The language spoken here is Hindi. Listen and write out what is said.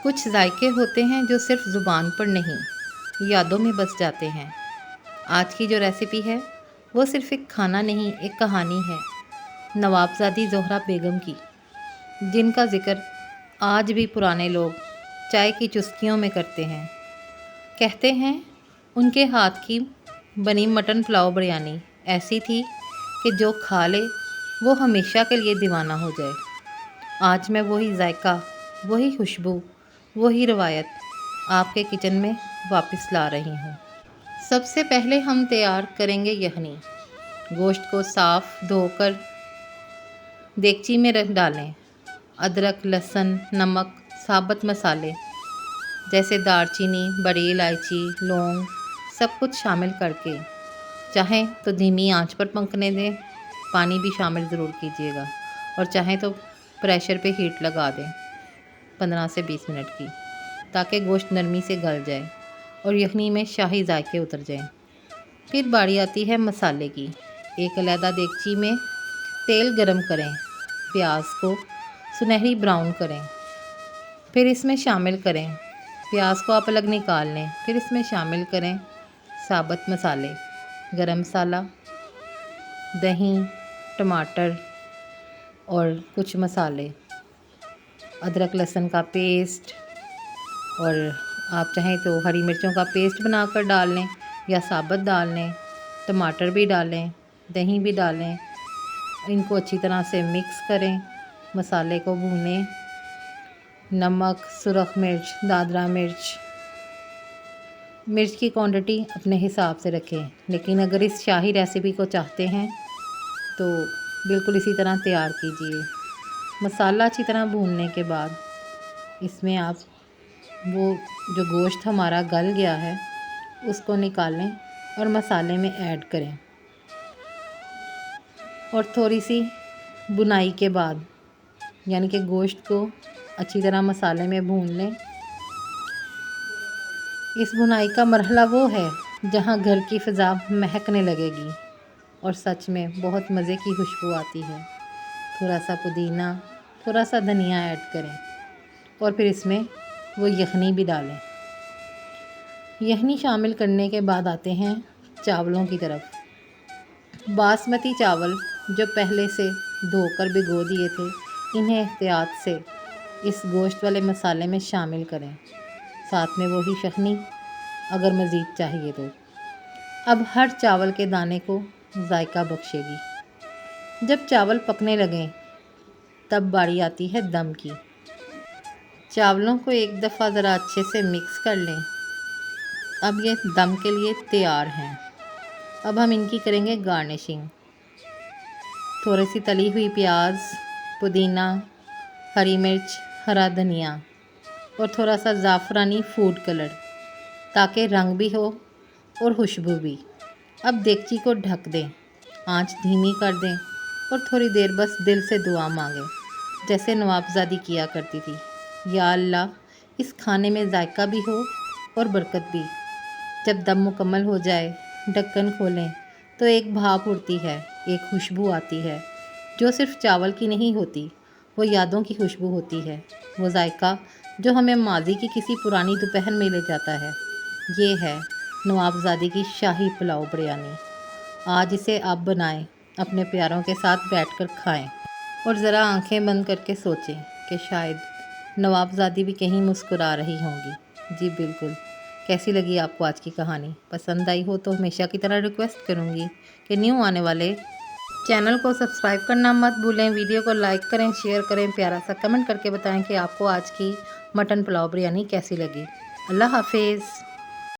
कुछ जायके होते हैं जो सिर्फ ज़ुबान पर नहीं, यादों में बस जाते हैं। आज की जो रेसिपी है वो सिर्फ एक खाना नहीं, एक कहानी है नवाबज़ादी ज़ोहरा बेगम की, जिनका ज़िक्र आज भी पुराने लोग चाय की चुस्कियों में करते हैं। कहते हैं उनके हाथ की बनी मटन पुलाव बिरयानी ऐसी थी कि जो खा ले वो हमेशा के लिए दीवाना हो जाए। आज मैं वही जायका, वही खुशबू, वही रवायत आपके किचन में वापस ला रही हूँ। सबसे पहले हम तैयार करेंगे यखनी। गोश्त को साफ़ धोकर देगची में रख डालें। अदरक, लहसुन, नमक, साबुत मसाले जैसे दालचीनी, बड़ी इलायची, लौंग सब कुछ शामिल करके चाहें तो धीमी आंच पर पकने दें। पानी भी शामिल ज़रूर कीजिएगा और चाहें तो प्रेशर पे हीट लगा दें 15 से 20 मिनट की, ताकि गोश्त नरमी से गल जाए और यखनी में शाही जायके उतर जाएं। फिर बारी आती है मसाले की। एक अलहदा देगची में तेल गरम करें, प्याज को सुनहरी ब्राउन करें, फिर इसमें शामिल करें। प्याज को आप अलग निकाल लें, फिर इसमें शामिल करें साबुत मसाले, गरम मसाला, दही, टमाटर और कुछ मसाले, अदरक लहसुन का पेस्ट, और आप चाहें तो हरी मिर्चों का पेस्ट बनाकर डाल लें या साबुत डाल लें। टमाटर भी डालें, दही भी डालें। इनको अच्छी तरह से मिक्स करें, मसाले को भूनें। नमक, सुरख मिर्च, दादरा मिर्च, मिर्च की क्वांटिटी अपने हिसाब से रखें, लेकिन अगर इस शाही रेसिपी को चाहते हैं तो बिल्कुल इसी तरह तैयार कीजिए। मसाला अच्छी तरह भूनने के बाद इसमें आप वो जो गोश्त हमारा गल गया है उसको निकालें और मसाले में ऐड करें, और थोड़ी सी भुनाई के बाद यानी कि गोश्त को अच्छी तरह मसाले में भून लें। इस भुनाई का मरहला वो है जहाँ घर की फ़िज़ा महकने लगेगी और सच में बहुत मज़े की खुशबू आती है। थोड़ा सा पुदीना, थोड़ा सा धनिया ऐड करें और फिर इसमें वो यखनी भी डालें। यखनी शामिल करने के बाद आते हैं चावलों की तरफ। बासमती चावल जो पहले से धोकर भिगो दिए थे, इन्हें एहतियात से इस गोश्त वाले मसाले में शामिल करें, साथ में वही यखनी अगर मज़ीद चाहिए तो। अब हर चावल के दाने को जायका बख्शेगी। जब चावल पकने लगें तब बारी आती है दम की। चावलों को एक दफ़ा ज़रा अच्छे से मिक्स कर लें। अब ये दम के लिए तैयार हैं। अब हम इनकी करेंगे गार्निशिंग। थोड़ी सी तली हुई प्याज, पुदीना, हरी मिर्च, हरा धनिया और थोड़ा सा ज़ाफ़रानी फूड कलर, ताकि रंग भी हो और खुशबू भी। अब देगची को ढक दें, आंच धीमी कर दें और थोड़ी देर बस दिल से दुआ मांगें, जैसे नवाबज़ादी किया करती थी। या अल्लाह, इस खाने में जायका भी हो और बरकत भी। जब दम मुकम्मल हो जाए, ढक्कन खोलें तो एक भाप उड़ती है, एक खुशबू आती है जो सिर्फ चावल की नहीं होती, वो यादों की खुशबू होती है। वो जायका जो हमें माजी की किसी पुरानी दोपहर में ले जाता है। ये है नवाबज़ादी की शाही पुलाव बिरयानी। आज इसे आप बनाएं, अपने प्यारों के साथ बैठकर खाएं और ज़रा आंखें बंद करके सोचें कि शायद नवाबज़ादी भी कहीं मुस्कुरा रही होंगी। जी बिल्कुल। कैसी लगी आपको आज की कहानी? पसंद आई हो तो हमेशा की तरह रिक्वेस्ट करूँगी कि न्यू आने वाले चैनल को सब्सक्राइब करना मत भूलें। वीडियो को लाइक करें, शेयर करें, प्यारा सा कमेंट करके बताएं कि आपको आज की मटन पुलाव बिरयानी कैसी लगी। अल्लाह हाफिज़।